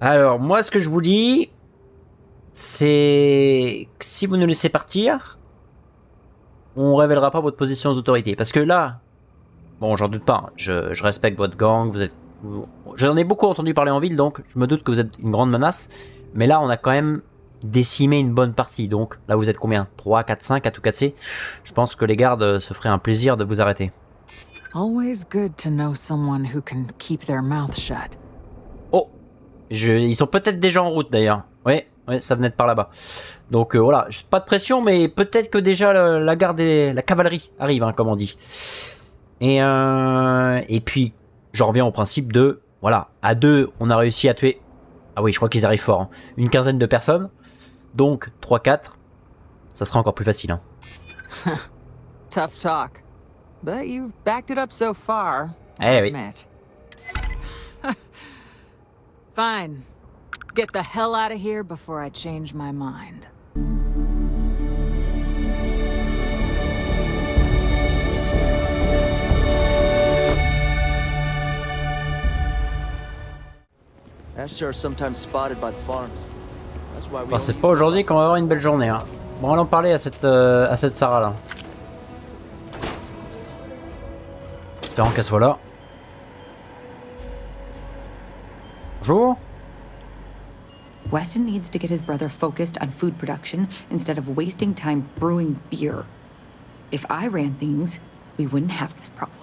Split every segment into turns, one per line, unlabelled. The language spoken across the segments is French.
Alors, moi, ce que je vous dis, c'est que si vous nous laissez partir, on révélera pas votre position aux autorités. Parce que là, bon, j'en doute pas, hein, je respecte votre gang, j'en ai beaucoup entendu parler en ville, donc je me doute que vous êtes une grande menace. Mais là, on a quand même décimé une bonne partie. Donc là, vous êtes combien? 3, 4, 5 à tout casser. Je pense que les gardes se feraient un plaisir de vous arrêter.
Always good to know someone who can keep their mouth shut.
Oh, ils sont peut-être déjà en route d'ailleurs. Ouais, ça venait de par là-bas. Donc voilà, pas de pression, mais peut-être que déjà la garde et la cavalerie arrive, hein, comme on dit. Et puis, j'en reviens au principe de, voilà, à deux, on a réussi à tuer, ah oui, je crois qu'ils arrivent fort, hein, une quinzaine de personnes. Donc 3-4, ça sera encore plus facile. Hein.
Tough talk. But you've backed it up so far.
Eh oui.
Fine. Get the hell out of here before I change my mind.
Bon, c'est pas aujourd'hui qu'on va avoir une belle journée. Hein. Bon, allons parler à cette Sarah là. Espérons qu'elle soit là. Bonjour.
Weston needs to get his brother focused on food production instead of wasting time brewing beer. If I ran things, we wouldn't have this problem.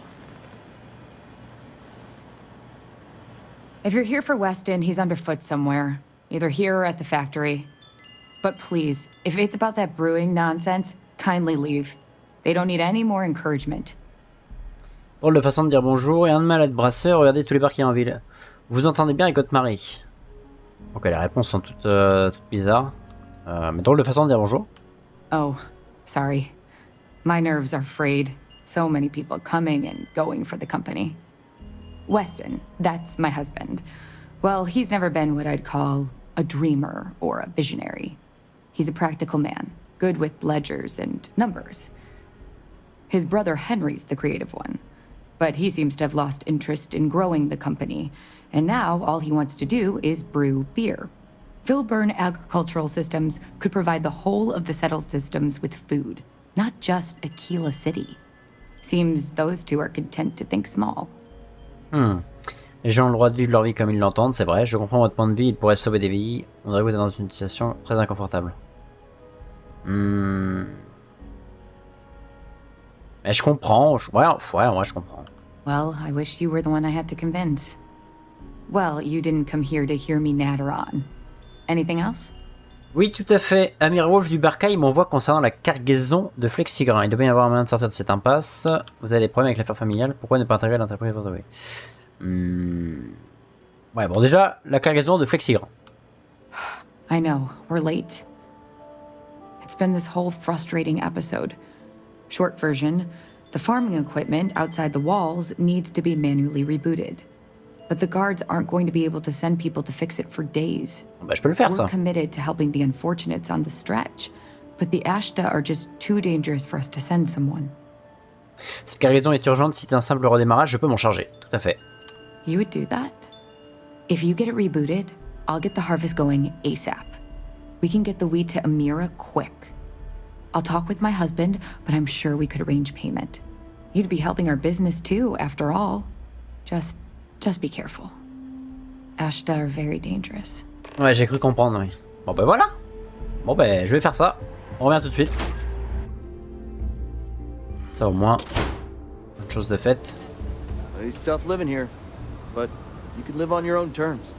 If you're here for Weston, he's underfoot somewhere. Either here or at the factory. But please, if it's about that brewing nonsense, kindly leave. They don't need any more encouragement.
Drôle de façon de dire bonjour et un de mal à être brasseur, regardez tous les bars qu'il y a en ville. Vous entendez bien avec votre mari. Ok, les réponses sont toutes bizarres. Mais drôle de façon de dire bonjour.
Oh, sorry. My nerves are frayed. So many people coming and going for the company. Weston, that's my husband. Well, he's never been what I'd call a dreamer or a visionary. He's a practical man, good with ledgers and numbers. His brother Henry's the creative one, but he seems to have lost interest in growing the company, and now all he wants to do is brew beer. Filburn Agricultural Systems could provide the whole of the settled systems with food, not just Aquila City. Seems those two are content to think small.
Les gens ont le droit de vivre leur vie comme ils l'entendent, c'est vrai. Je comprends votre point de vue, il pourrait sauver des vies. On dirait que vous êtes dans une situation très inconfortable. Mais je comprends. Ouais, je comprends.
Well, I wish you were the one I had to convince. Well, you didn't come here to hear me natter on. Anything else?
Oui, tout à fait. Amir Wolf du Baka, il m'envoie concernant la cargaison de flexigrain. Il doit bien y avoir un moyen de sortir de cette impasse. Vous avez des problèmes avec l'affaire familiale. Pourquoi ne pas intégrer l'entreprise votre Ouais, bon, déjà, la cargaison de flexigrain.
I know, we're late. It's been this whole frustrating episode. Short version, the farming equipment outside the walls needs to be manually rebooted. But the guards aren't going to be able to send people to fix it for days.
Bah, je peux le faire, ça.
We're committed to helping the unfortunates on the stretch, but the Ashta are just too dangerous for us to send someone.
Cette cargaison est urgente, si c'est un simple redémarrage, je peux m'en charger. Tout à fait.
You would do that? If you get it rebooted, I'll get the harvest going ASAP. We can get the wheat to Amira quick. I'll talk with my husband, but I'm sure we could arrange payment. You'd be helping our business too, after all. Just be careful. Ashta are very dangerous.
Ouais, j'ai cru comprendre, oui. Bon ben voilà. Bon ben, je vais faire ça. On revient tout de suite. Ça au moins, autre chose de faite.
It's tough living here, but you can live on your own terms.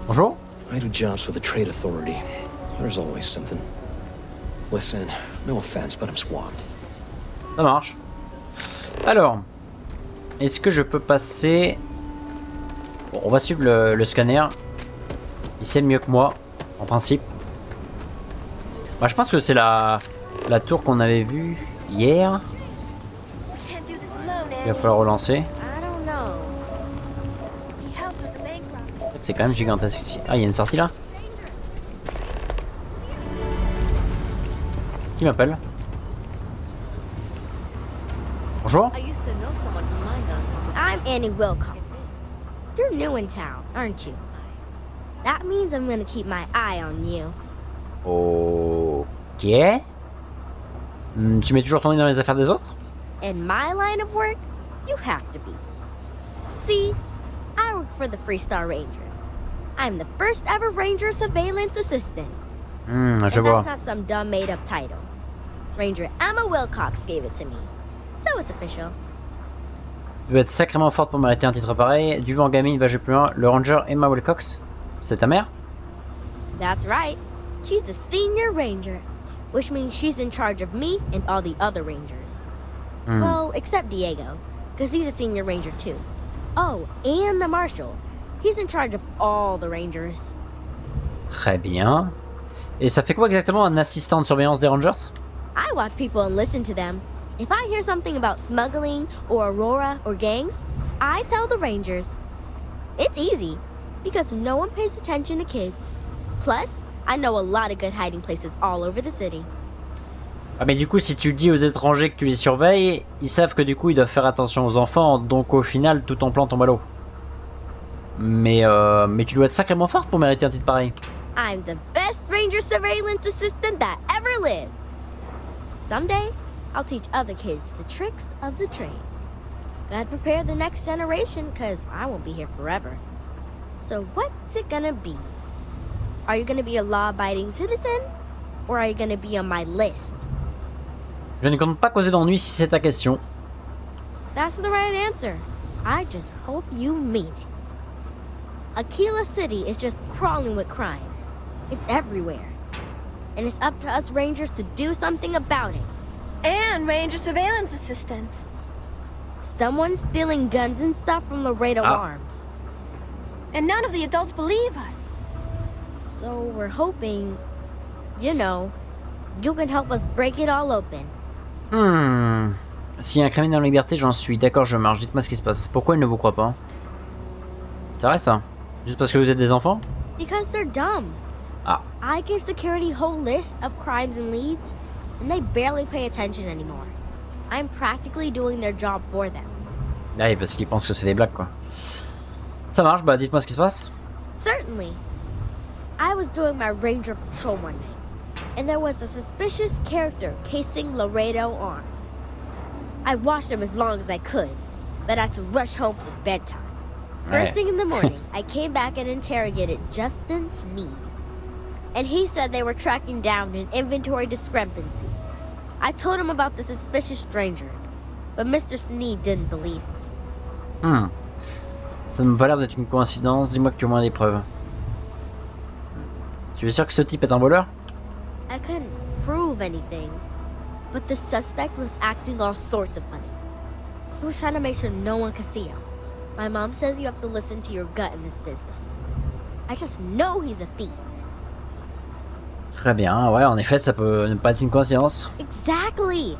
Bonjour.
I do jobs for the trade authority. There's always something. Listen, no offense, but I'm swamped.
Ça marche. Alors, est-ce que je peux passer... Bon, on va suivre le scanner. Il sait mieux que moi, en principe. Bah, je pense que c'est la tour qu'on avait vue hier. Il va falloir relancer. En fait, c'est quand même gigantesque ici. Ah, il y a une sortie là. Qui m'appelle? Bonjour.
I'm Annie Wilcox. You're new in town, aren't you? That means I'm gonna keep my eye on you.
Ok. Tu mets toujours ton nez dans les affaires des autres?
In my line of work, you have to be. See, I work for the Freestar Rangers. I'm the first ever Ranger Surveillance Assistant.
Je
And
vois.
that's not some dumb made-up title. Ranger Emma Wilcox gave it to me. So it's official.
Tu dois être sacrément forte pour mériter un titre pareil. Du vent gamine, va jouer plus loin. Le Ranger Emma Wilcox. C'est ta mère?
That's right. She's a senior ranger, which means she's in charge of me and all the other rangers. Well, except Diego, because he's a senior ranger too. Oh, and the marshal. He's in charge of all the rangers.
Très bien. Et ça fait quoi exactement un assistant de surveillance des Rangers?
I watch people and listen to them. If I hear something about smuggling or Aurora or gangs, I tell the rangers. It's easy, because no one pays attention to kids. Plus, I know a lot of good hiding places all over the city.
Ah mais du coup si tu dis aux étrangers que tu les surveilles, ils savent que du coup ils doivent faire attention aux enfants, donc au final tout ton plan tombe à l'eau. Mais tu dois être sacrément forte pour mériter un titre pareil.
I'm the best ranger surveillance assistant that ever lived. Someday, I'll teach other kids the tricks of the trade. Gotta prepare the next generation, cause I won't be here forever. So what's it gonna be? Are you gonna be a law-abiding citizen? Or are you gonna be on my list?
Je ne compte pas causer d'ennui si c'est ta question.
That's the right answer. I just hope you mean it. Aquila City is just crawling with crime. It's everywhere. And it's up to us rangers to do something about it.
And Ranger Surveillance Assistants.
Someone's stealing guns and stuff from Laredo Arms.
And none of the adults believe us.
So we're hoping, you know, you can help us break it all open.
S'il y a un criminel en liberté, j'en suis. D'accord, je marche. Dites-moi ce qui se passe. Pourquoi il ne vous croit pas? C'est vrai ça? Juste parce que vous êtes des enfants?
Because they're dumb.
Ah.
I give security whole list of crimes and leads, and they barely pay attention anymore. I'm practically doing their job for them.
Ah oui, parce qu'ils pensent que c'est des blagues quoi. Ça marche, bah dites-moi ce qui se passe.
Certainly. I was doing my ranger patrol one night, and there was a suspicious character casing Laredo Arms. I watched him as long as I could, but I had to rush home for bedtime. First thing in the morning, I came back and interrogated Justin Sneed. And he said they were tracking down an inventory discrepancy. I told him about the suspicious stranger, but Mr. Sneed didn't believe me.
Ça ne m'a pas l'air d'être une coïncidence, dis-moi que tu as au moins des preuves. Tu es sûr que ce type est un voleur?
I couldn't prove anything, but the suspect was acting all sorts of funny. He was trying to make sure no one could see him. My mom says you have to listen to your gut in this business. I just know he's a thief.
Très bien, ouais, en effet, ça peut ne pas être une coïncidence.
Exactly.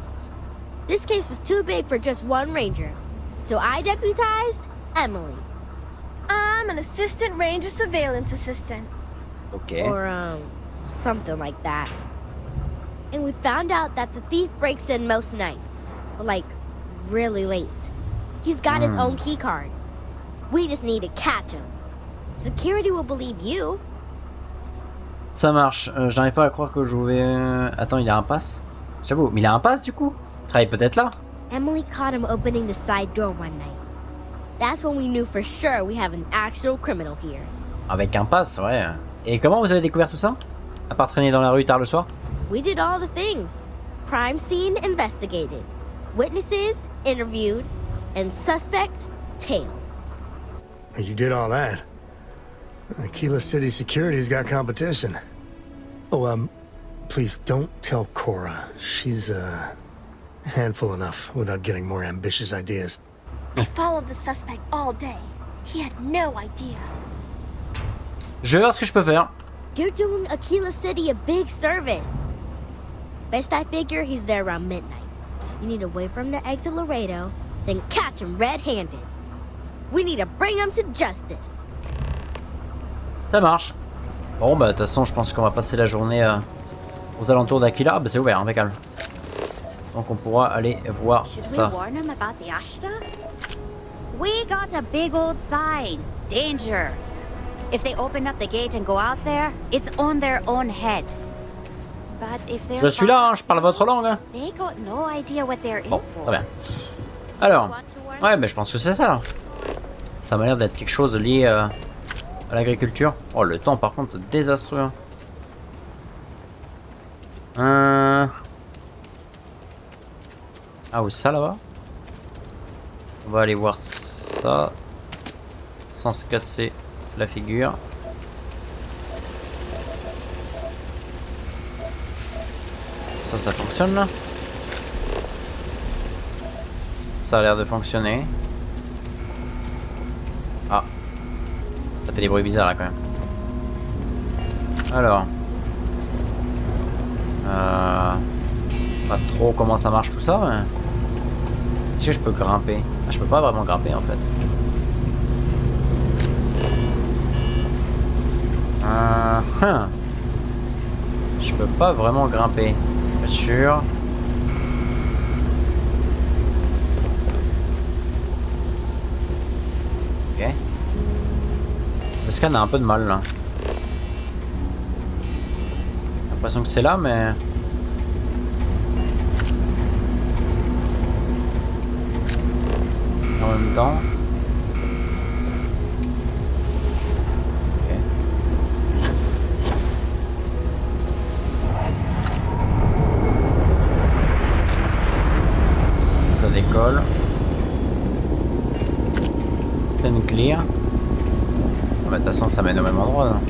This case was too big for just one ranger, so I deputized Emily.
I'm an assistant ranger surveillance assistant.
Ok.
Or, something like that. And we found out that the thief breaks in most nights, but like, really late. He's got his own key card. We just need to catch him. Security will believe you.
Ça marche, je n'arrive pas à croire que je vais... Attends, il a un pass? J'avoue, mais il a un pass du coup? Il travaille peut-être là?
Emily caught him opening the side door one night. That's when we knew for sure we have an actual criminal here.
Avec un pass, ouais. Et comment vous avez découvert tout ça? À part traîner dans la rue tard le soir?
We did all the things. Crime scene investigated. Witnesses interviewed. And suspect tailed.
You did all that. Aquila City Security's got competition. Oh, please don't tell Cora. She's, handful enough without getting more ambitious ideas.
I followed the suspect all day. He had no idea.
Je vais voir ce que je peux faire.
You're doing Aquila City a big service. Best I figure he's there around midnight. You need to wait for him to exit Laredo, then catch him red-handed. We need to bring him to justice.
Ça marche. Bon, bah de toute façon, je pense qu'on va passer la journée aux alentours d'Aquila. Ah, bah c'est ouvert, impeccable. Donc on pourra aller voir ça.
Should we warn him about the Ashta? We got a big old sign. Danger. If they open up the gate and go out there, it's on their own head. But if they're
Je suis là, hein, je parle votre langue. Hein.
they got no idea what they're in
Bon,
for.
très bien. Alors, ouais, mais je pense que c'est ça. Là. Ça m'a l'air d'être quelque chose lié à l'agriculture. Oh, le temps, par contre, désastreux. Ah, ou ça là-bas. On va aller voir ça. Sans se casser la figure. Ça fonctionne là. Ça a l'air de fonctionner. Ah. Ça fait des bruits bizarres là quand même. Alors. Pas trop comment ça marche tout ça. Mais... est-ce que je peux grimper? Ah, je peux pas vraiment grimper en fait. Je peux pas vraiment grimper. Bien sûr. Ok. Le scan a un peu de mal là. J'ai l'impression que c'est là, mais... en même temps... ça décolle. Stand clear. Ah bah, de toute façon ça mène au même endroit là.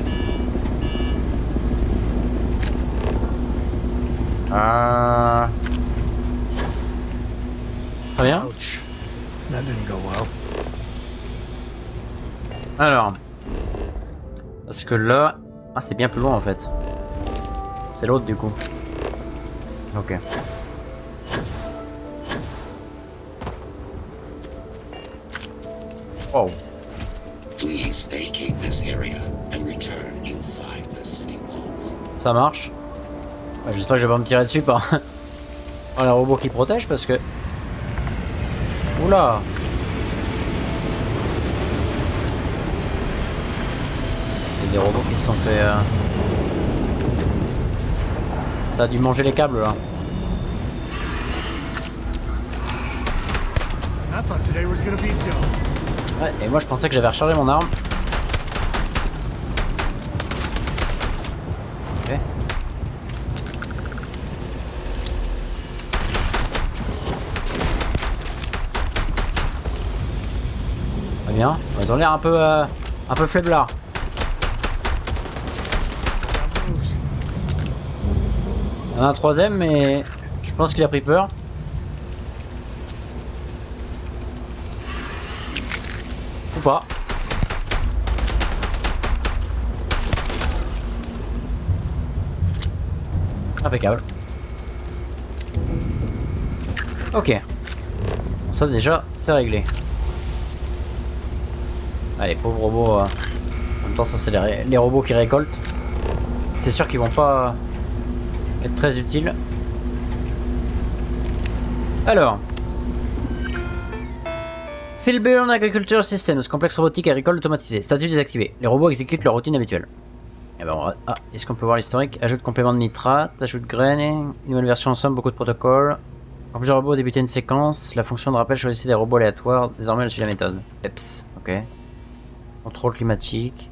Très bien.
Ouch. That didn't go well.
Alors. Parce que là... ah, c'est bien plus loin en fait. C'est l'autre du coup. Ok. Oh.
Please vacate this area and return inside the city walls.
Ça marche. J'espère que je vais pas me tirer dessus par les robots qui protègent parce que... oula. Il y a des robots qui se sont fait... ça a dû manger les câbles là.
I thought today was gonna be dope.
Ouais, et moi je pensais que j'avais rechargé mon arme. Ok. Très bien. Ils ont l'air un peu faiblards. Il y en a un troisième, mais je pense qu'il a pris peur. Ou pas. Impeccable. Ok. Bon, ça déjà, c'est réglé. Allez, pauvres robots. En même temps, ça c'est les robots qui récoltent. C'est sûr qu'ils vont pas être très utiles. Alors. Philburn Agriculture Systems, complexe robotique agricole automatisé. Statut désactivé. Les robots exécutent leur routine habituelle. Et ben ah, est-ce qu'on peut voir l'historique? Ajout de complément de nitrate, ajout de graines, une nouvelle version en somme, beaucoup de protocoles. Quand plusieurs robots débutent une séquence, la fonction de rappel choisissait des robots aléatoires. Désormais, elle suit la méthode. EPS, ok. Contrôle climatique.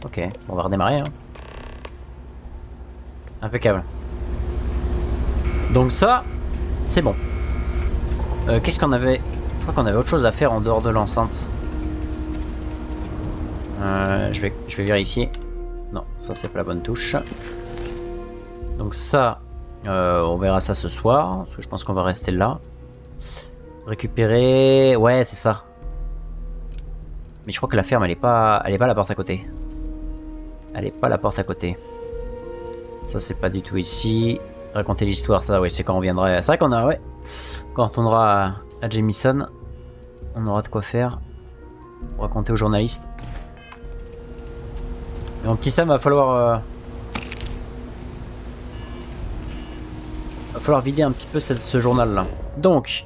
Ok, bon, on va redémarrer. Hein. Impeccable. Donc ça, c'est bon. Qu'est-ce qu'on avait? Je crois qu'on avait autre chose à faire en dehors de l'enceinte. Je vais vérifier. Non, ça c'est pas la bonne touche. Donc ça, on verra ça ce soir. Parce que je pense qu'on va rester là. Récupérer... ouais, c'est ça. Mais je crois que la ferme, elle est pas à la porte à côté. Elle est pas à la porte à côté. Ça c'est pas du tout ici. Raconter l'histoire, ça, ouais, c'est quand on viendra... c'est vrai qu'on a... ouais. Quand on retournera à Jamison, on aura de quoi faire pour raconter aux journalistes. Mais mon petit Sam, va falloir vider un petit peu ce journal là. Donc,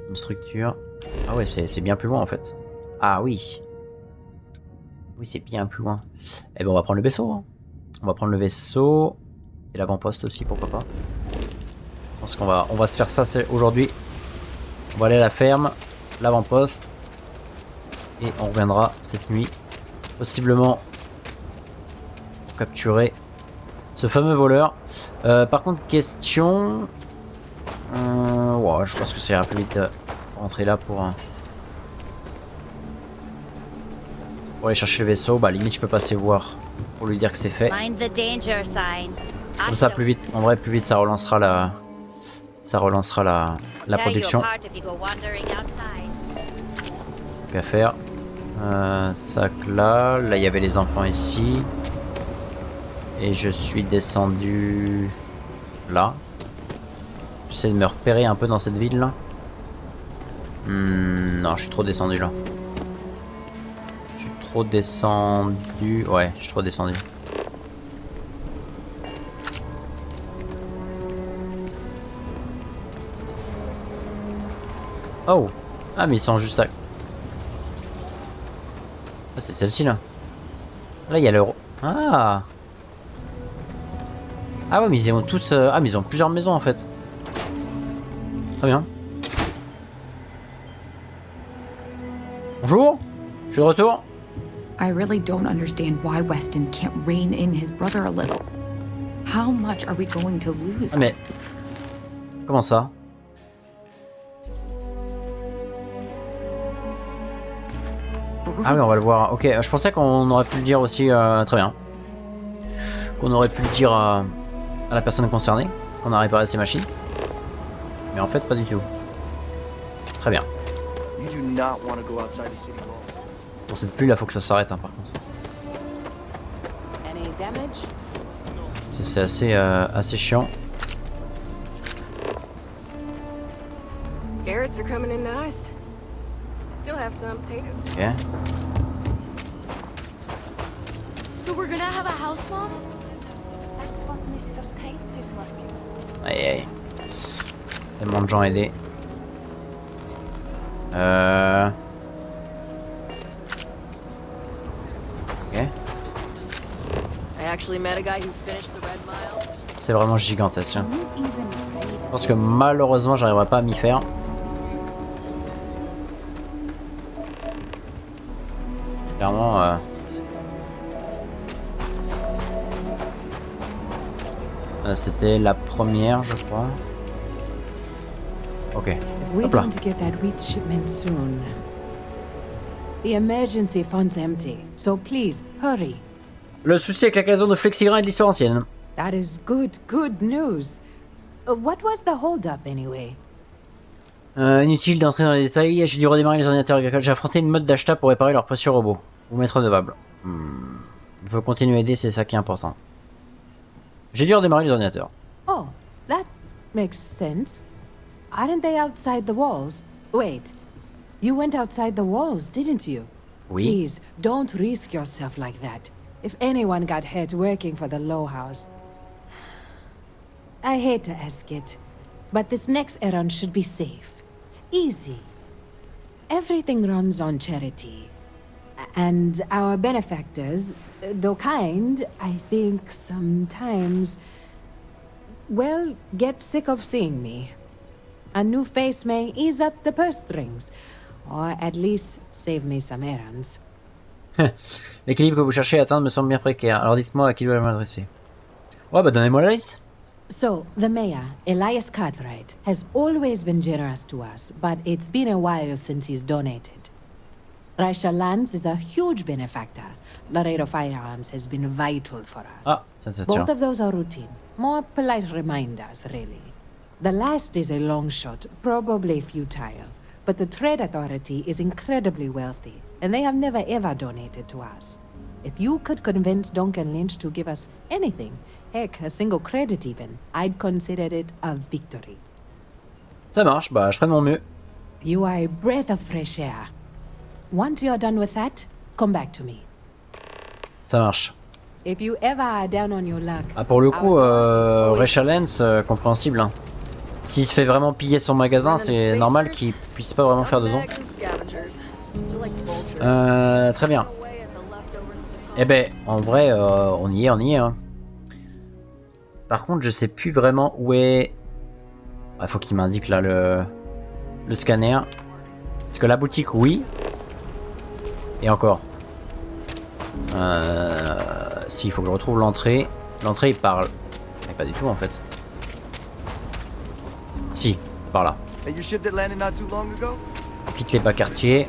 une structure. Ah ouais, c'est bien plus loin en fait. Ah oui. Oui, c'est bien plus loin. Eh ben, on va prendre le vaisseau. Hein. On va prendre le vaisseau. Et l'avant-poste aussi, pourquoi pas. Je pense qu'on va se faire ça aujourd'hui. On va aller à la ferme, l'avant-poste. Et on reviendra cette nuit. Possiblement pour capturer ce fameux voleur. Par contre, question... ouais, je pense que ça ira plus vite de rentrer là pour aller chercher le vaisseau. Bah limite je peux passer voir pour lui dire que c'est fait. Comme ça plus vite, en vrai plus vite ça relancera la production. Qu'à faire. Sac là il y avait les enfants ici. Et je suis descendu là. J'essaie de me repérer un peu dans cette ville là. Non, je suis trop descendu là. Je suis trop descendu. Ouais, je suis trop descendu. Oh! Ah, mais ils sont juste à... Ah, c'est celle-ci là. Là, il y a l'euro. Ah! Ah ouais, mais ils ont tous... Ah, mais ils ont plusieurs maisons en fait. Très bien. Bonjour, je suis de retour.
I really don't understand why Weston can't rein in his brother a little. How much are we going to lose?
Ah, mais... Comment ça? Ah oui, on va le voir. Ok, je pensais qu'on aurait pu le dire aussi... très bien. Qu'on aurait pu le dire à la personne concernée. Qu'on a réparé ses machines. Mais en fait, pas du tout. Très bien. Pour cette pluie là, faut que ça s'arrête hein, par contre. C'est assez, assez chiant. Ok. Aïe aïe. Tellement de gens aidés. Ok. C'est vraiment gigantesque. Hein. Je pense que malheureusement j'arriverai pas à m'y faire. Clairement. C'était la première, je crois. Ok.
We don't get that wheat shipment soon. The emergency fund's empty, so please hurry.
Le souci avec la creation de Flexigrain et de l'histoire ancienne.
That is good news. What was the hold-up anyway?
Inutile d'entrer dans les détails, j'ai dû redémarrer les ordinateurs agricoles. J'ai affronté une mode d'achat pour réparer leur précieux robot. Ou mettre redevable. Il faut continuer à aider, c'est ça qui est important. J'ai dû redémarrer les ordinateurs.
Oh, that makes sense. Aren't they outside the walls? Wait, you went outside the walls, didn't you?
Oui.
Please, don't risk yourself like that. If anyone got hurt working for the Low House. I hate to ask it, but this next errand should be safe. Easy. Everything runs on charity. And our benefactors, though kind, I think sometimes, well, get sick of seeing me. A new face may ease up the purse strings, or at least save me some errands.
L'équilibre que vous cherchez à atteindre me semble bien précaire. Alors dites-moi à qui dois-je m'adresser. Ouais, bah donnez-moi la liste.
So, the mayor, Elias Cartwright, has always been generous to us, but it's been a while since he's donated. Raisha Lance is a huge benefactor. Laredo Firearms has been vital for us.
Ah, c'est
both of those are routine. More polite reminders, really. The last is a long shot, probably futile. But the Trade Authority is incredibly wealthy, and they have never ever donated to us. If you could convince Duncan Lynch to give us anything, heck, a single credit even, I'd consider it a victory.
Ça marche, bah je ferai de mon mieux.
You are a breath of fresh air. Once you're done with that, come back to me.
Ça marche.
If you ever are down on your luck.
Ah pour le coup, Raisha Lance, compréhensible. Hein. S'il se fait vraiment piller son magasin, c'est normal qu'il puisse pas vraiment faire de dons. Très bien. Eh ben, en vrai, on y est, hein. Par contre, je sais plus vraiment où est... Il faut qu'il m'indique là le scanner. Parce que la boutique, oui. Et encore. Si, il faut que je retrouve l'entrée. L'entrée, il parle. Mais pas du tout, en fait. Si, par là. Quitte les bas quartiers.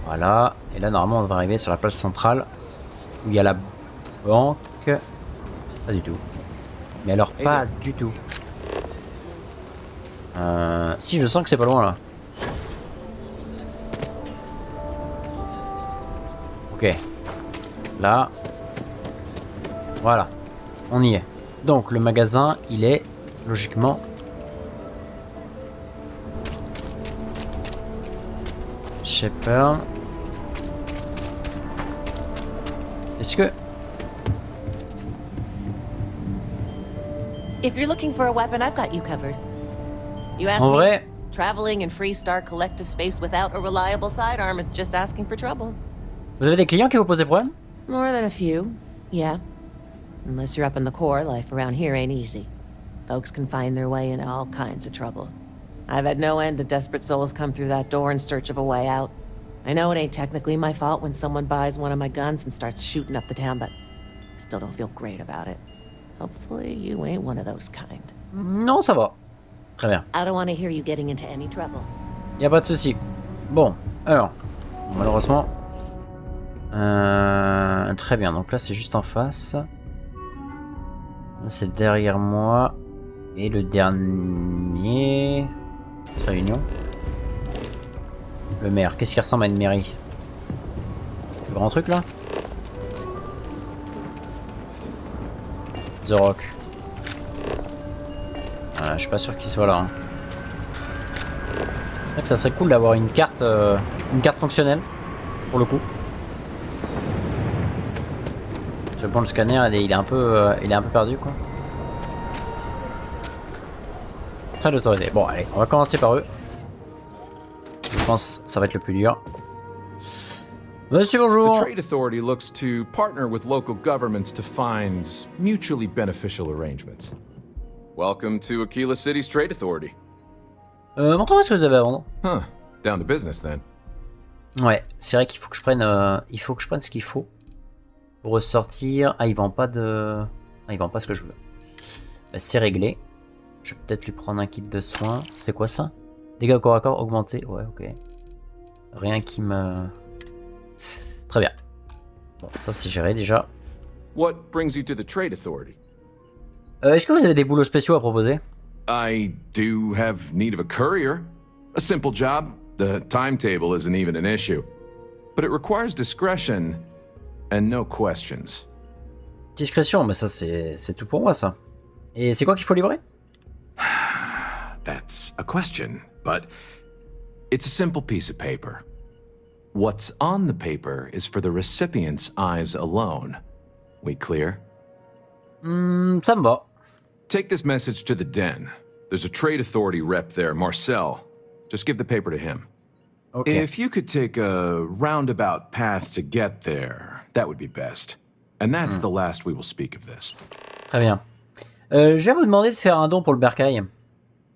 Voilà. Et là, normalement, on va arriver sur la place centrale. Où il y a la banque. Pas du tout. Mais alors, pas du tout. Si, je sens que c'est pas loin, là. Ok. Là. Voilà. On y est. Donc, le magasin, il est, logiquement... Shepherd. Est-ce que...
If you're looking for a weapon, I've got you covered. You asked
En
me,
vrai...
traveling in Freestar collective space without a reliable sidearm is just asking for trouble.
Vous avez des clients qui vous posent des problèmes?
More than a few, yeah. Unless you're up in the core, life around here ain't easy. Folks can find their way into all kinds of trouble. I've had no end of desperate souls come through that door in search of a way out. I know it ain't technically my fault when someone buys one of my guns and starts shooting up the town, but I still don't feel great about it. Hopefully you ain't one of those kind.
Non, ça va. Très bien.
I don't want to hear you getting into any trouble.
Y a pas de souci. Bon, alors, malheureusement... très bien, donc là c'est juste en face. Là c'est derrière moi. Et le dernier... C'est réunion. Le maire, qu'est-ce qui ressemble à une mairie? Le grand truc là? The Rock. Je suis pas sûr qu'il soit là. Hein. C'est vrai que ça serait cool d'avoir une carte fonctionnelle, pour le coup. Parce que bon, le scanner, il est un peu perdu, quoi. Très d'autorité. Bon, allez, on va commencer par eux. Je pense que ça va être le plus dur. Monsieur, bonjour.
The Trade Authority looks to partner with local governments to find mutually beneficial arrangements. Welcome to Aquila City's Trade Authority.
Montrez-moi ce que vous avez à vendre.
Huh. Down to business then.
Ouais, c'est vrai qu'il faut que je prenne, ce qu'il faut pour ressortir. Ah, il vend pas de, il vend pas ce que je veux. Bah, c'est réglé. Je vais peut-être lui prendre un kit de soins. C'est quoi ça? Dégâts au corps à corps augmentés. Ouais, ok. Rien qui me... Très bien. Bon, ça c'est géré déjà.
What brings you to the Trade Authority?
Est-ce que vous avez des boulots spéciaux à proposer?
I do have need of a courier. A simple job. The timetable isn't even an issue. But it requires discretion and no questions.
Discrétion, mais ça c'est tout pour moi ça. Et c'est quoi qu'il faut livrer?
That's a question, but it's a simple piece of paper. What's on the paper is for the recipient's eyes alone. We clear?
Ça me va.
Take this message to the den. There's a trade authority rep there, Marcel. Just give the paper to him.
Okay.
If you could take a roundabout path to get there, that would be best. And that's the last we will speak of this.
Très bien. Je vais vous demander de faire un don pour le bercail.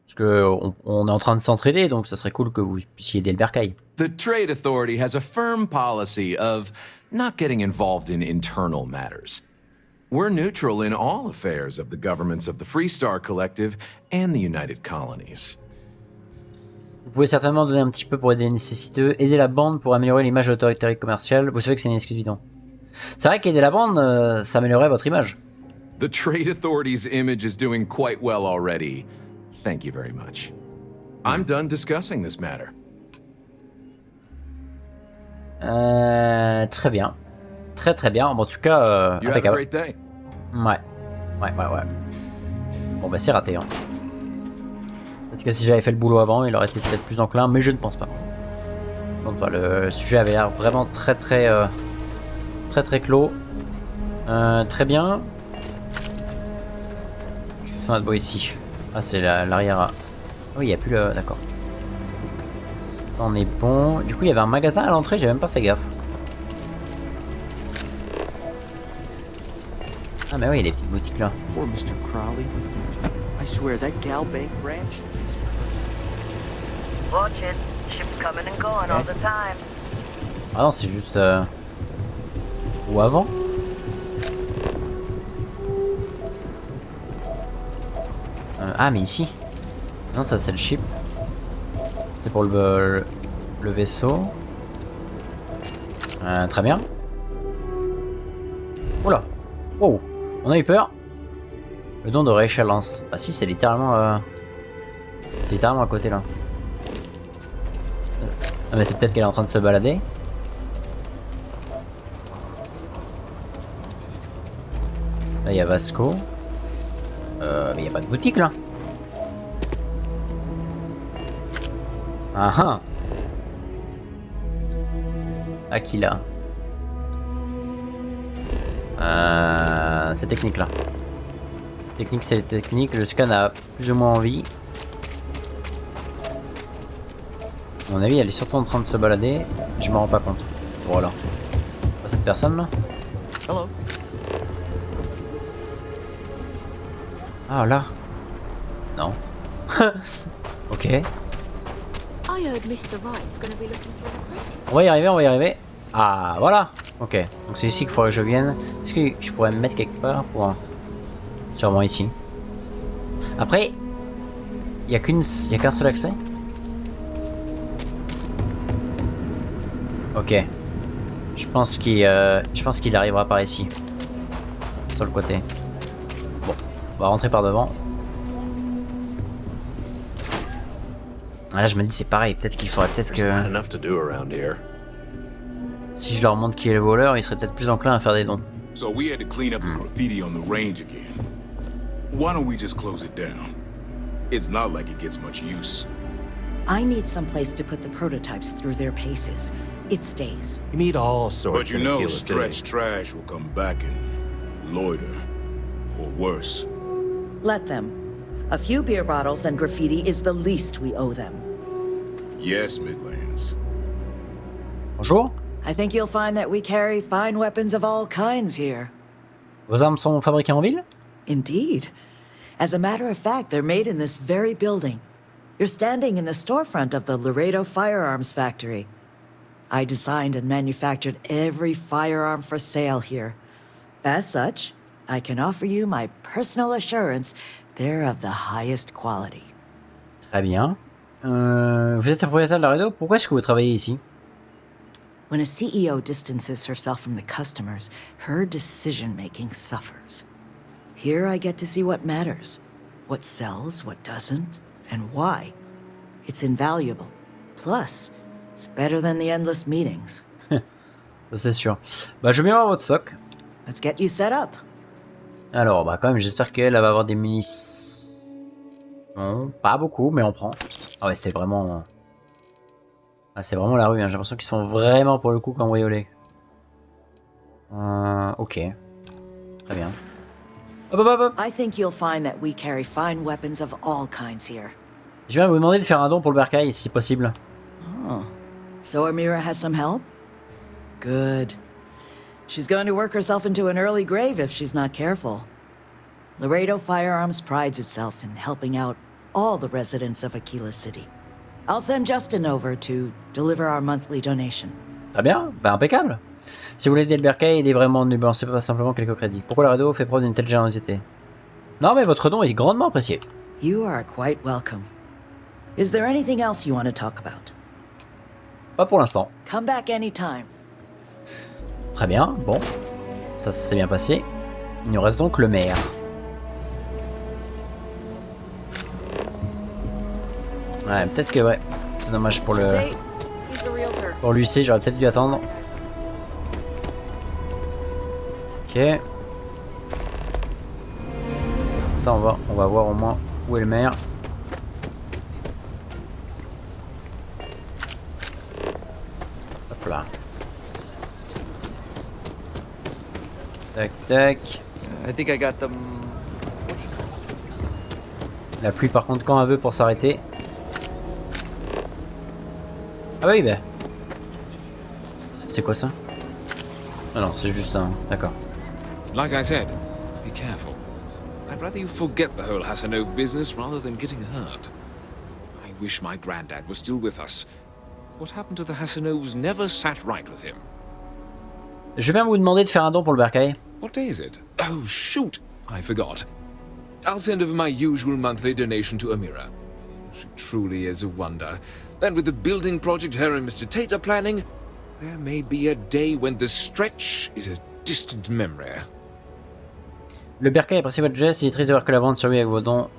Parce que on est en train de s'entraider, donc ça serait cool que vous puissiez aider le bercail.
The Trade Authority has a firm policy of not getting involved in internal matters. We're neutral in all affairs of the governments of the Freestar Collective and the United Colonies.
Vous pouvez certainement donner un petit peu pour aider les nécessiteux, aider la bande pour améliorer l'image de l'autorité commerciale. Vous savez que c'est une excuse bidon. C'est vrai qu'aider la bande, ça améliorerait votre image.
The Trade Authority's image is doing quite well already. Thank you very much. I'm done discussing this matter.
Très bien. Très bien. Bon, en tout cas,
You have a great day.
Ouais. Bon, bah c'est raté. Hein. Peut-être que si j'avais fait le boulot avant, il aurait été peut-être plus enclin, mais je ne pense pas. Donc, bah, le sujet avait l'air vraiment très clos. Très bien. Qu'est-ce qu'on a de beau ici? Ah, c'est l'arrière. Ah oui, il n'y a plus le... D'accord. On est bon. Du coup, il y avait un magasin à l'entrée, j'ai même pas fait gaffe. Ah, mais oui, il y a des petites boutiques là.
Poor Mr. Crowley. I swear, that gal bank branch.
Watch it. Ships coming and going all the time.
Ah non, c'est juste... Ou avant. Ah, mais ici. Non, ça c'est le ship. C'est pour le vaisseau. Très bien. Oula. Wow. On a eu peur. Le don de rééchelance. Ah si, c'est littéralement... C'est littéralement à côté là. Ah mais c'est peut-être qu'elle est en train de se balader. Là il y a Vasco. Mais il n'y a pas de boutique là. Ah ah. Aquila. C'est technique là. Technique c'est technique. Le scan a plus ou moins envie. À mon avis elle est surtout en train de se balader. Je me rends pas compte. Voilà. Pas cette personne là.
Hello.
Ah là. Non. Ok. On va y arriver, on va y arriver. Ah voilà. Ok. Donc c'est ici qu'il faudrait que je vienne. Est-ce que je pourrais me mettre quelque part pour... Sûrement ici. Après, il n'y a qu'un seul accès. Ok. Je pense qu'il arrivera par ici. Sur le côté. Bon, on va rentrer par devant. Ah, là je me dis c'est pareil, peut-être qu'il faudrait peut-être que... Si je leur montre qui est le voleur, ils seraient peut-être plus enclins à faire des dons.
So we had to clean up the graffiti on the range again. Why don't we just close it down? It's not like it gets much use.
I need someplace to put the prototypes through their paces. It stays.
You meet all sorts.
But you know, stretch trash will come back and loiter, or worse.
Let them. A few beer bottles and graffiti is the least we owe them.
Yes, Miss Lance.
Bonjour.
I think you'll find that we carry fine weapons of all kinds here.
Vos armes sont fabriquées en ville?
Indeed. As a matter of fact, they're made in this very building. You're standing in the storefront of the Laredo Firearms Factory. I designed and manufactured every firearm for sale here. As such, I can offer you my personal assurance they're of the highest quality.
Très bien. Vous êtes le propriétaire de Laredo? Pourquoi est-ce que vous travaillez ici?
When a CEO distances herself from the customers, her decision-making suffers. Here I get to see what matters, what sells, what doesn't, and why. It's invaluable. Plus, it's better than the endless meetings.
C'est sûr. Bah, je vais bien voir votre stock.
Let's get you set up.
Alors, bah, quand même, j'espère qu'elle va avoir des munitions. Non, pas beaucoup, mais on prend. Ah ouais, c'est vraiment... Ah, c'est vraiment la rue, hein. J'ai l'impression qu'ils sont vraiment, pour le coup, cambriolés. Ok. Très bien. Hop, hop, hop, hop.
I think you'll find that we carry fine weapons of all kinds here.
Je viens vous demander de faire un don pour le bercail, si possible.
Oh. So Amira has some help? Good. She's going to work herself into an early grave if she's not careful. Laredo Firearms prides itself in helping out all the residents of Aquila City. I'll send Justin over to deliver our monthly donation.
Très bien, bah impeccable. Si vous voulez aider le bercail, aidez vraiment, ne balancez pas simplement quelques crédits. Pourquoi Laredo fait preuve d'une telle générosité? Non mais votre don est grandement apprécié.
You are quite welcome. Is there anything else you want to talk about?
Pas pour l'instant.
Come back anytime.
Très bien, bon. Ça s'est bien passé. Il nous reste donc le maire. Ouais, peut-être que ouais. C'est dommage pour le... Pour l'UC, j'aurais peut-être dû attendre. Ok. Ça, on va voir au moins où est le maire. Hop là. Tac, tac.
I think I got them.
La pluie, par contre, quand elle veut pour s'arrêter. Ah oui, bah. C'est quoi ça? Ah non, c'est juste un... D'accord.
Like I said, be careful. I'd rather you forget the whole Hassanov business rather than getting hurt. I wish my granddad was still with us. What happened to the Hassanovs never sat right with him.
Je viens vous demander de faire un don pour le bercail.
What day is it? Oh, shoot! I forgot. I'll send over my usual monthly donation to Amira. She truly is a wonder. And with the building project her and Mr. Tate are planning, there may be a day when the stretch is a distant memory.
Le bercail apprécie votre geste, il est triste de voir que la vente survit avec vos dons.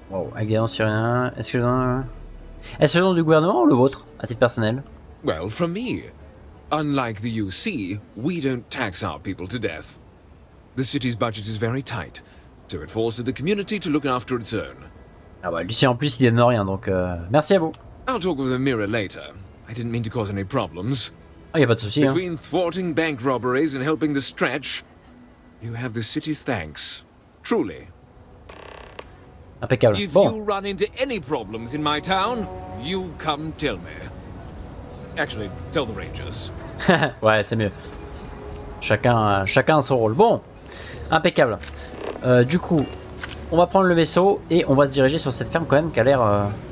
Wow, avec des dons sur rien. Est-ce que le don... Est-ce le don du gouvernement ou le vôtre, à titre personnel?
Well, from me. Unlike the UC, we don't tax our people to death. The city's budget is very tight, so it falls to the community to look after its own.
Ah bah, Lucien en plus il donne rien, donc merci à vous.
I'll talk with Amira later. I didn't mean to cause any problems.
Ah, y a pas de souci.
Between thwarting bank robberies and helping the stretch, you have the city's thanks. Truly.
Impeccable.
If
Bon.
you run into any problems in my town, you come tell me. Actually, tell the Rangers.
Ouais, c'est mieux. Chacun a son rôle. Bon, impeccable. Du coup, on va prendre le vaisseau et on va se diriger sur cette ferme quand même qui a l'air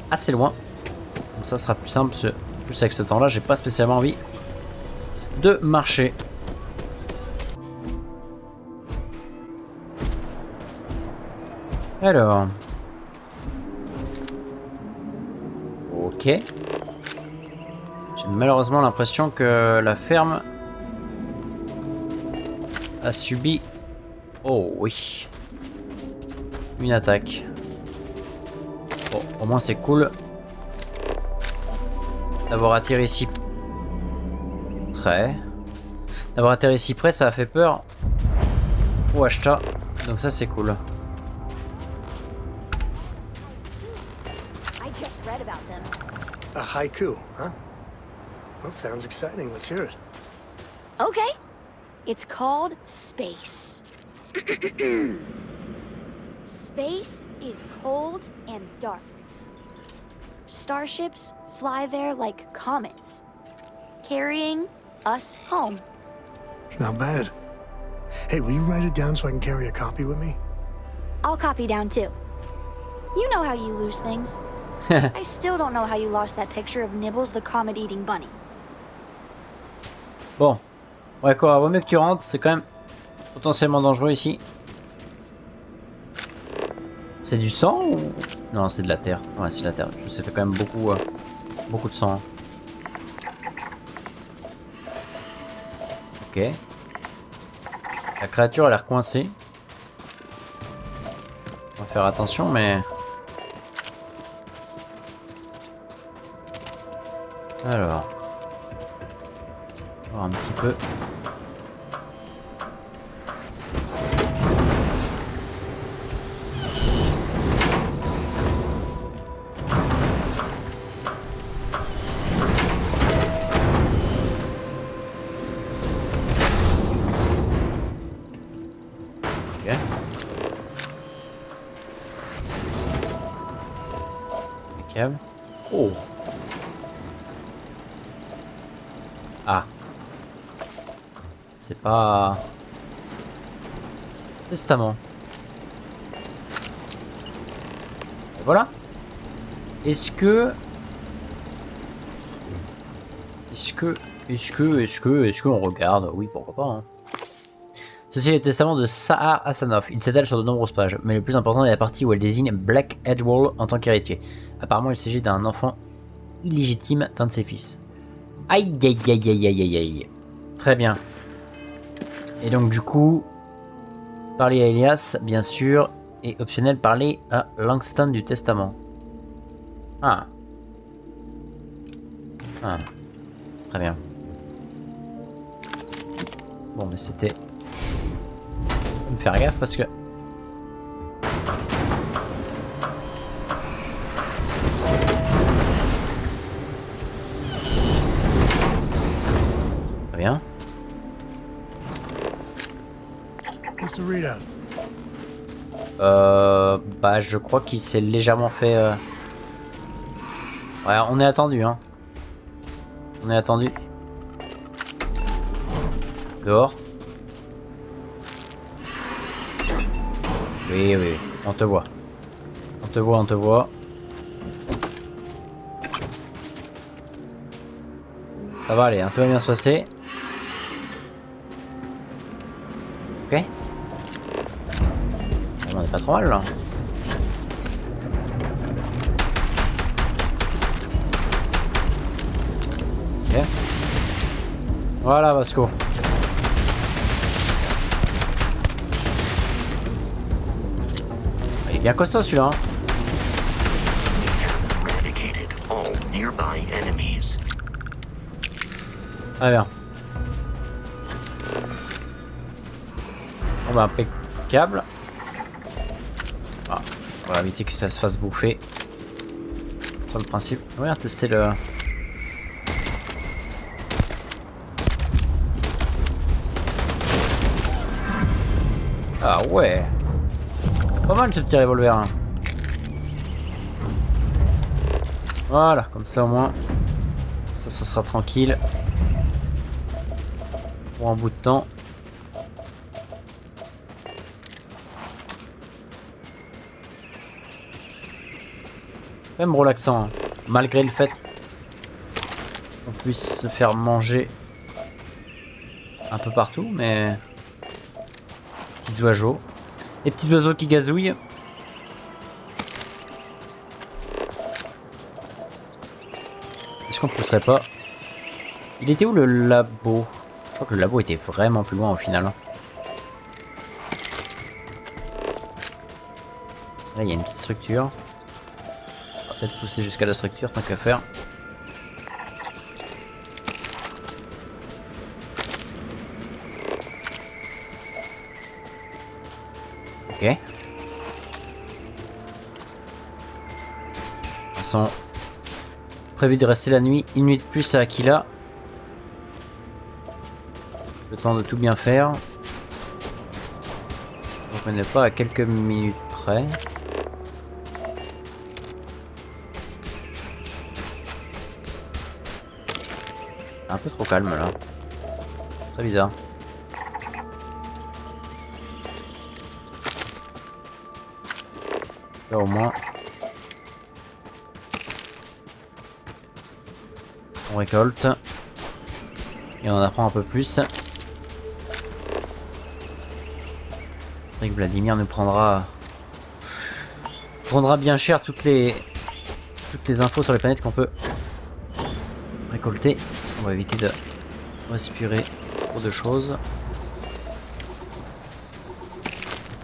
assez loin. Donc ça sera plus simple, plus avec ce temps-là, j'ai pas spécialement envie de marcher. Alors. Ok. J'ai malheureusement l'impression que la ferme a subi... Oh oui. Une attaque. Bon, au moins c'est cool d'avoir atterri si près. D'avoir atterri si près, ça a fait peur au achat. Donc ça c'est cool.
A haiku, huh? Well, sounds exciting. Let's hear it.
Okay. It's called space. Space is cold and dark. Starships fly there like comets, carrying us home.
Not bad. Hey, will you write it down so I can carry a copy with me?
I'll copy down too. You know how you lose things. I still don't know how you lost that picture of Nibbles the comet-eating bunny.
Bon. Ouais quoi, vaut mieux que tu rentres, c'est quand même potentiellement dangereux ici. C'est du sang ou... Non, c'est de la terre. Ouais, c'est de la terre. Ça fait quand même beaucoup de sang. Hein. Ok. La créature a l'air coincée. On va faire attention, mais... Alors... On va voir un petit peu... Oh. Ah. C'est pas... Testament. Et voilà. Est-ce qu'on regarde? Oui, pourquoi pas. Hein. Ceci est le testament de Sahar Hassanov. Il s'étale sur de nombreuses pages, mais le plus important est la partie où elle désigne Black Edgewall en tant qu'héritier. Apparemment, il s'agit d'un enfant illégitime d'un de ses fils. Aïe aïe aïe aïe aïe aïe aïe. Très bien. Et donc du coup, parler à Elias, bien sûr, et optionnel parler à Langston du testament. Ah. Ah. Très bien. Bon, mais c'était... Faut me faire gaffe parce que... Très bien. Bah je crois qu'il s'est légèrement fait... Ouais, on est attendu, hein. On est attendu. Dehors. Oui, oui, oui. On te voit. On te voit, on te voit. Ça va aller, hein, tout va bien se passer. Ok. Bon, on est pas trop mal là. Ok. Voilà Vasco. Il est bien costaud celui-là. Hein. Ah bien. Bon bah impeccable. Ah, on va éviter que ça se fasse bouffer. Sur le principe. On va tester le... Ah ouais. Pas mal ce petit revolver. Hein. Voilà, comme ça au moins. Ça sera tranquille. Pour un bout de temps. Même relaxant, hein. Malgré le fait qu'on puisse se faire manger un peu partout, mais petits oiseaux, les petits oiseaux qui gazouillent. Est-ce qu'on pousserait pas? Il était où le labo? Je crois que le labo était vraiment plus loin au final. Là, il y a une petite structure. On va peut-être pousser jusqu'à la structure tant qu'à faire. Ok. De toute façon, prévu de rester la nuit, une nuit de plus à Aquila. Le temps de tout bien faire. Donc on n'est pas à quelques minutes près. Un peu trop calme là. Très bizarre. Là au moins. On récolte. Et on en apprend un peu plus. C'est vrai que Vladimir nous prendra bien cher toutes les infos sur les planètes qu'on peut récolter. On va éviter de respirer trop de choses.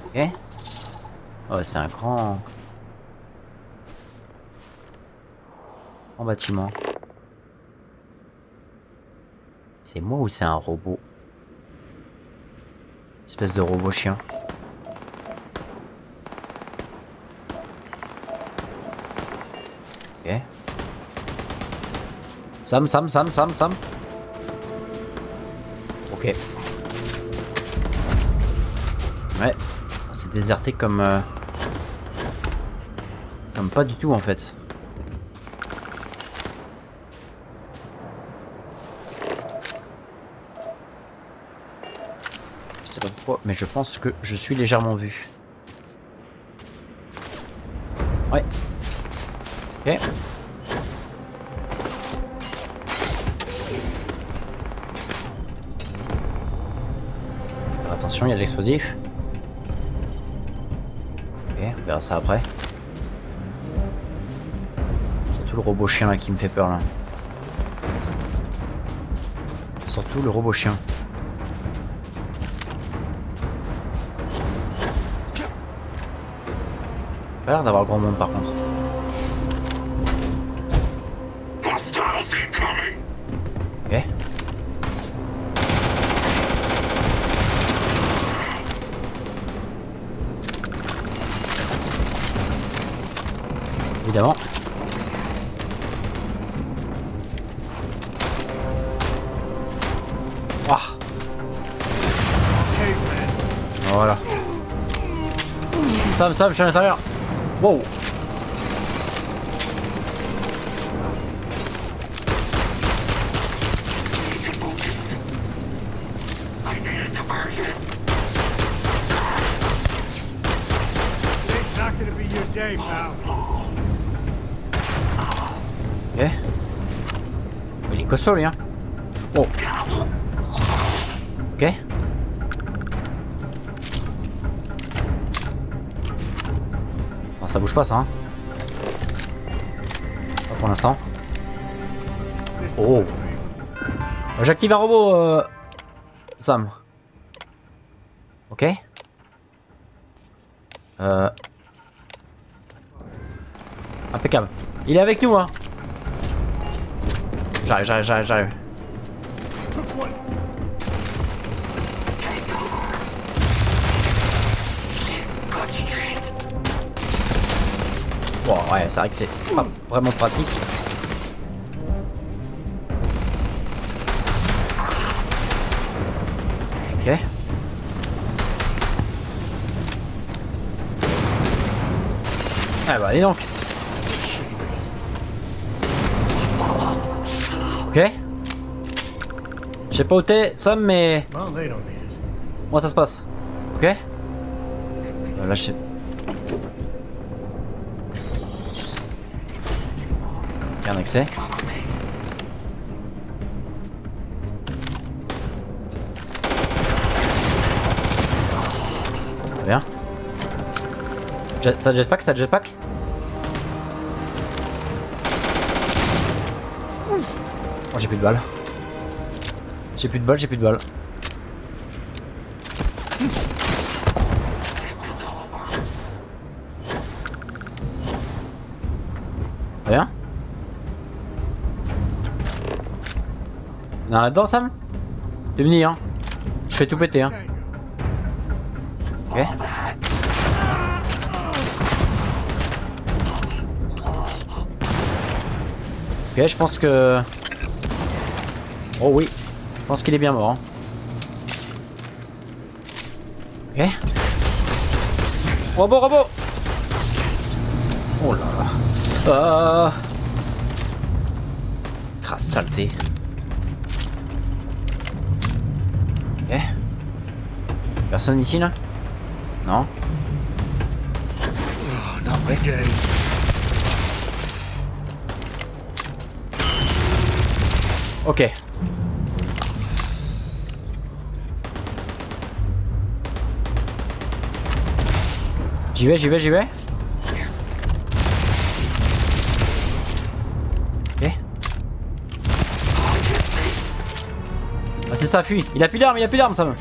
Ok. Oh, c'est un grand bâtiment. C'est moi ou c'est un robot? Espèce de robot chien. Ok. Sam. Ok. Ouais. C'est déserté comme pas du tout en fait. Je sais pas pourquoi, mais je pense que je suis légèrement vu. Ouais. Ok. Alors, attention, il y a de l'explosif. Ok, on verra ça après. Surtout le robot chien là qui me fait peur là. Surtout le robot chien. Pas l'air d'avoir grand monde par contre. Ok. Évidemment. Ah. Voilà. Sam, je suis à l'intérieur. Wow. Ok. Il est costaud lui hein. Oh. Ok. Bon, ça bouge pas ça hein. Pas pour l'instant. Oh. J'active un robot Sam. Ok. Impeccable. Il est avec nous hein. J'arrive. Bon ouais, c'est vrai que c'est pas vraiment pratique. Ok. Ah bah dis donc. Ok. Je sais pas où t'es, Sam, mais... Comment ça se passe? Ok. Là, je sais... Bien accès. Très bien. Ça jetpack? Oh, j'ai plus de balles. J'ai plus de balles. Rien. Non, là-dedans, Sam? T'es venu, hein? Je fais tout péter, hein? Ok. Ok, je pense que... Oh oui, je pense qu'il est bien mort. Hein. Ok. Robot. Oh là là. Crasse saleté. Ok. Personne ici là? Non. Ok. J'y vais. Ok. Ah c'est ça, fuit. Il a plus d'armes, ça me.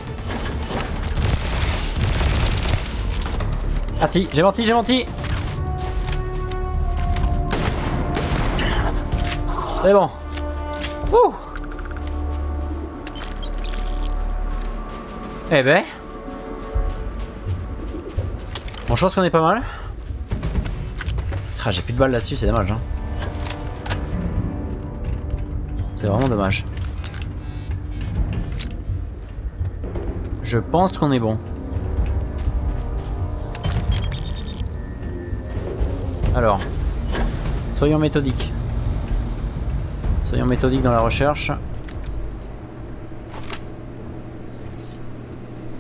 Ah si, j'ai menti. C'est bon. Ouh. Eh ben. Bon, je pense qu'on est pas mal. Ah, j'ai plus de balles là-dessus, c'est dommage. Hein. C'est vraiment dommage. Je pense qu'on est bon. Alors, soyons méthodiques. Soyons méthodiques dans la recherche.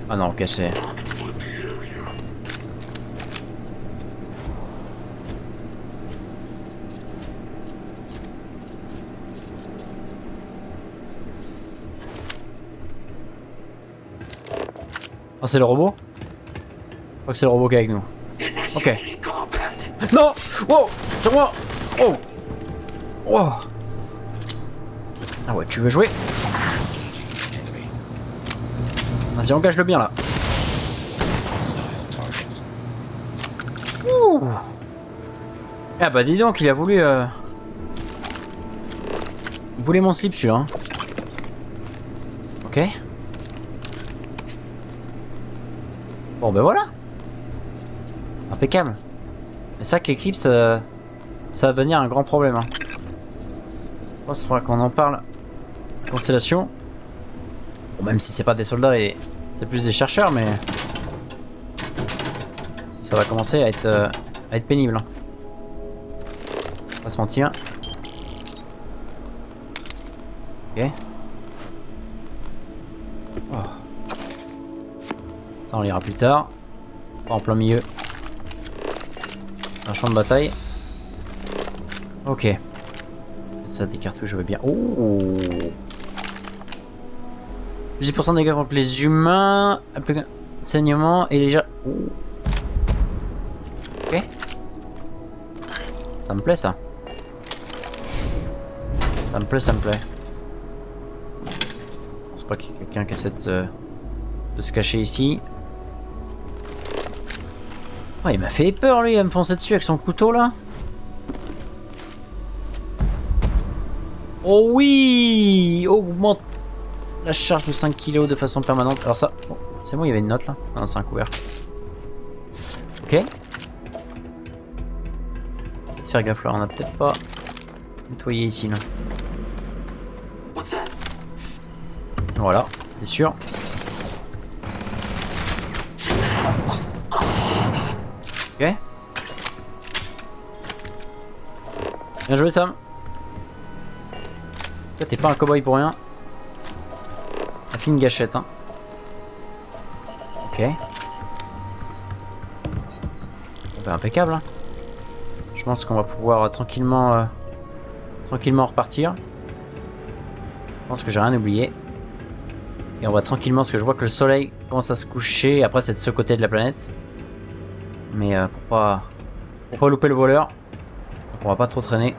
Ah non, ok, c'est... Ah, c'est le robot? Je crois que c'est le robot qui est avec nous. Ok. Non! Wow! Sur moi! Oh! Wow! Ah ouais, tu veux jouer? Vas-y, engage-le bien là. Ouh! Ah bah dis donc, il a voulu... Il voulait mon slip celui-là. Hein. Ok. Bon ben voilà. Impeccable. Mais ça que l'éclipse, ça va devenir un grand problème. Hein. Je pense qu'il faudra qu'on en parle. Constellation. Bon, même si c'est pas des soldats et c'est plus des chercheurs, mais ça va commencer à être pénible. Hein. On va pas se mentir. Ok. Oh. Ça on lira plus tard. En plein milieu. Un champ de bataille. Ok. Ça, des cartouches, je veux bien. Oh. 10% de dégâts contre les humains. Saignement et légère. Oh. Ok. Ça me plaît ça. Ça me plaît, ça me plaît. Je pense pas qu'il y ait quelqu'un qui essaie de se cacher ici. Oh, il m'a fait peur lui, à me foncer dessus avec son couteau là. Oh oui! Augmente la charge de 5 kg de façon permanente. Alors ça, oh, c'est bon, il y avait une note là. Non, c'est un couvert. Ok. Peut-être faire gaffe là, on a peut-être pas nettoyé ici là. Voilà, c'était sûr. Ok. Bien joué Sam. Toi t'es pas un cowboy pour rien. T'as fait une gâchette hein. Ok. Bah, impeccable hein. Je pense qu'on va pouvoir tranquillement repartir. Je pense que j'ai rien oublié. Et on va tranquillement parce que je vois que le soleil commence à se coucher. Après c'est de ce côté de la planète. Mais pour pas louper le voleur. Donc on va pas trop traîner.